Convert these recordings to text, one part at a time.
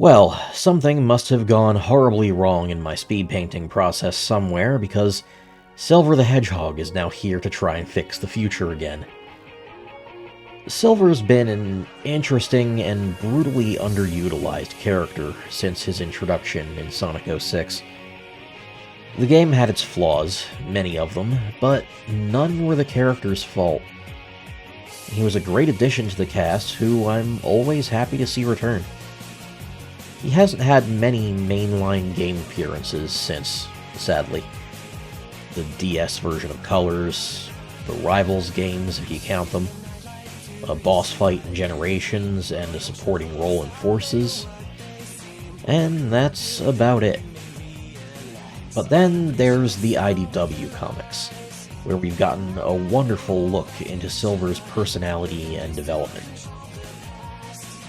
Well, something must have gone horribly wrong in my speed painting process somewhere, because Silver the Hedgehog is now here to try and fix the future again. Silver's been an interesting and brutally underutilized character since his introduction in Sonic 06. The game had its flaws, many of them, but none were the character's fault. He was a great addition to the cast, who I'm always happy to see return. He hasn't had many mainline game appearances since, sadly. The DS version of Colors, the Rivals games if you count them, a boss fight in Generations, and a supporting role in Forces. And that's about it. But then there's the IDW comics, where we've gotten a wonderful look into Silver's personality and development.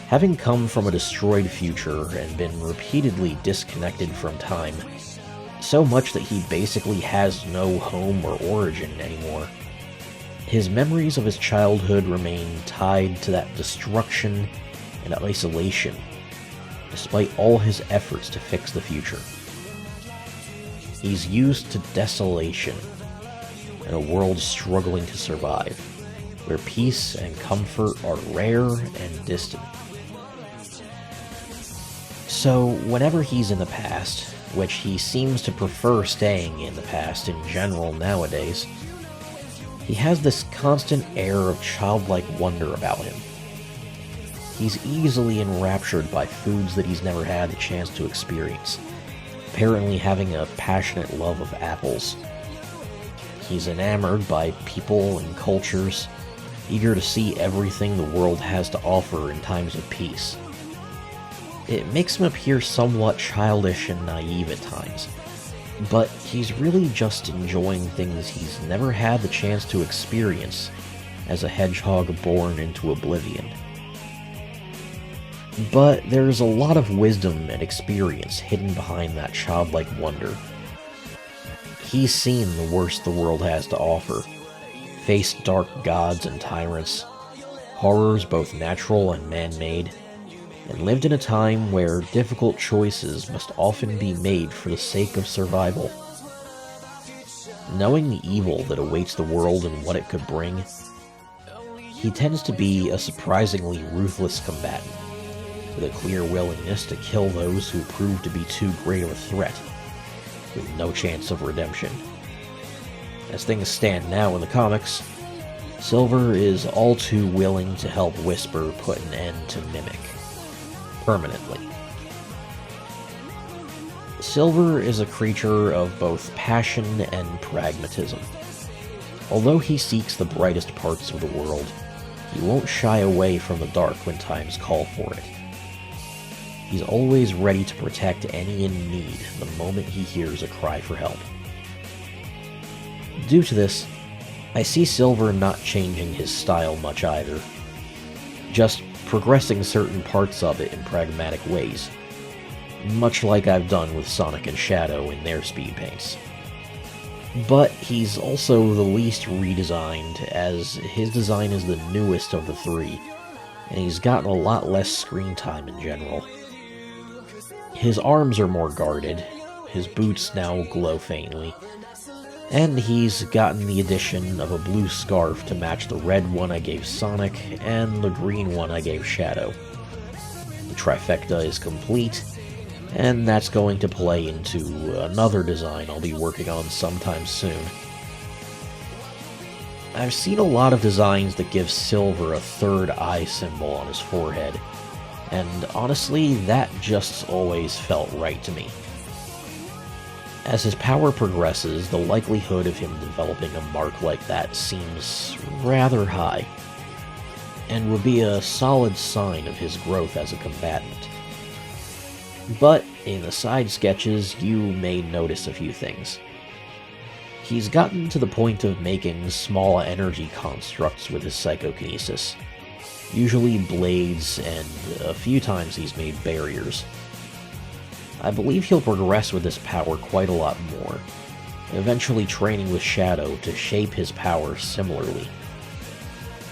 Having come from a destroyed future and been repeatedly disconnected from time, so much that he basically has no home or origin anymore, his memories of his childhood remain tied to that destruction and isolation, despite all his efforts to fix the future. He's used to desolation, in a world struggling to survive, where peace and comfort are rare and distant. So, whenever he's in the past, which he seems to prefer staying in the past in general nowadays, he has this constant air of childlike wonder about him. He's easily enraptured by foods that he's never had the chance to experience, apparently having a passionate love of apples. He's enamored by people and cultures, eager to see everything the world has to offer in times of peace. It makes him appear somewhat childish and naive at times, but he's really just enjoying things he's never had the chance to experience as a hedgehog born into oblivion. But there's a lot of wisdom and experience hidden behind that childlike wonder. He's seen the worst the world has to offer, faced dark gods and tyrants, horrors both natural and man-made, and lived in a time where difficult choices must often be made for the sake of survival. Knowing the evil that awaits the world and what it could bring, he tends to be a surprisingly ruthless combatant, with a clear willingness to kill those who prove to be too great of a threat, with no chance of redemption. As things stand now in the comics, Silver is all too willing to help Whisper put an end to Mimic. Permanently. Silver is a creature of both passion and pragmatism. Although he seeks the brightest parts of the world, he won't shy away from the dark when times call for it. He's always ready to protect any in need the moment he hears a cry for help. Due to this, I see Silver not changing his style much either, just progressing certain parts of it in pragmatic ways, much like I've done with Sonic and Shadow in their Speedpaints. But he's also the least redesigned, as his design is the newest of the three, and he's gotten a lot less screen time in general. His arms are more guarded, his boots now glow faintly, and he's gotten the addition of a blue scarf to match the red one I gave Sonic and the green one I gave Shadow. The trifecta is complete, and that's going to play into another design I'll be working on sometime soon. I've seen a lot of designs that give Silver a third eye symbol on his forehead, and honestly, that just always felt right to me. As his power progresses, the likelihood of him developing a mark like that seems rather high, and would be a solid sign of his growth as a combatant. But in the side sketches, you may notice a few things. He's gotten to the point of making small energy constructs with his psychokinesis, usually blades, and a few times he's made barriers. I believe he'll progress with this power quite a lot more, eventually training with Shadow to shape his power similarly,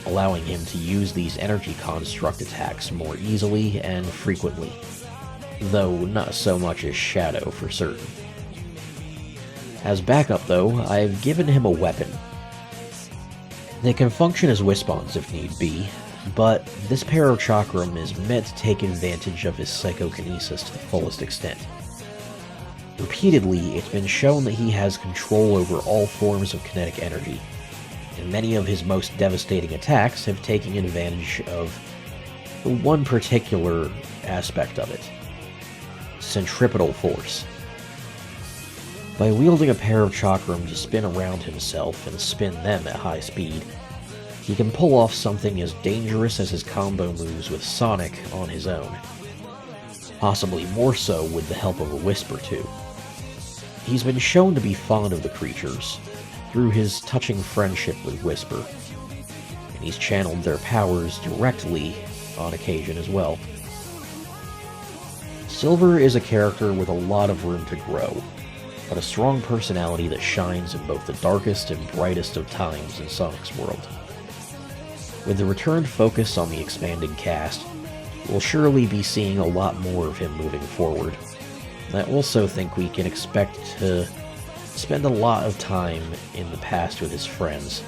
allowing him to use these energy construct attacks more easily and frequently. though not so much as Shadow for certain. As backup though, I've given him a weapon. They can function as Wispons if need be, but this pair of Chakram is meant to take advantage of his psychokinesis to the fullest extent. Repeatedly, it's been shown that he has control over all forms of kinetic energy, and many of his most devastating attacks have taken advantage of one particular aspect of it: centripetal force. By wielding a pair of Chakram to spin around himself and spin them at high speed, he can pull off something as dangerous as his combo moves with Sonic on his own. Possibly more so with the help of a Wisp or two. He's been shown to be fond of the creatures, through his touching friendship with Whisper, and he's channeled their powers directly on occasion as well. Silver is a character with a lot of room to grow, but a strong personality that shines in both the darkest and brightest of times in Sonic's world. With the returned focus on the expanding cast, we'll surely be seeing a lot more of him moving forward. I also think we can expect to spend a lot of time in the past with his friends,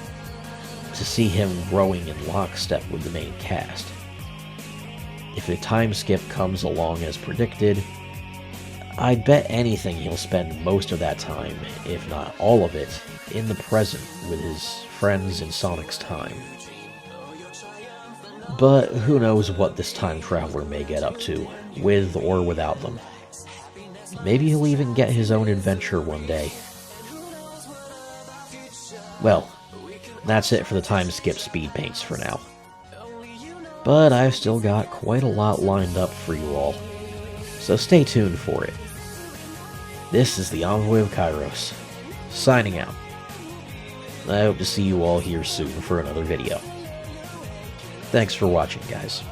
to see him growing in lockstep with the main cast. If the time skip comes along as predicted, I'd bet anything he'll spend most of that time, if not all of it, in the present with his friends in Sonic's time. But who knows what this time traveler may get up to, with or without them. Maybe he'll even get his own adventure one day. Well, that's it for the Timeskip Speedpaints for now. But I've still got quite a lot lined up for you all, so stay tuned for it. This is the Envoy of Kairos, signing out. I hope to see you all here soon for another video. Thanks for watching, guys.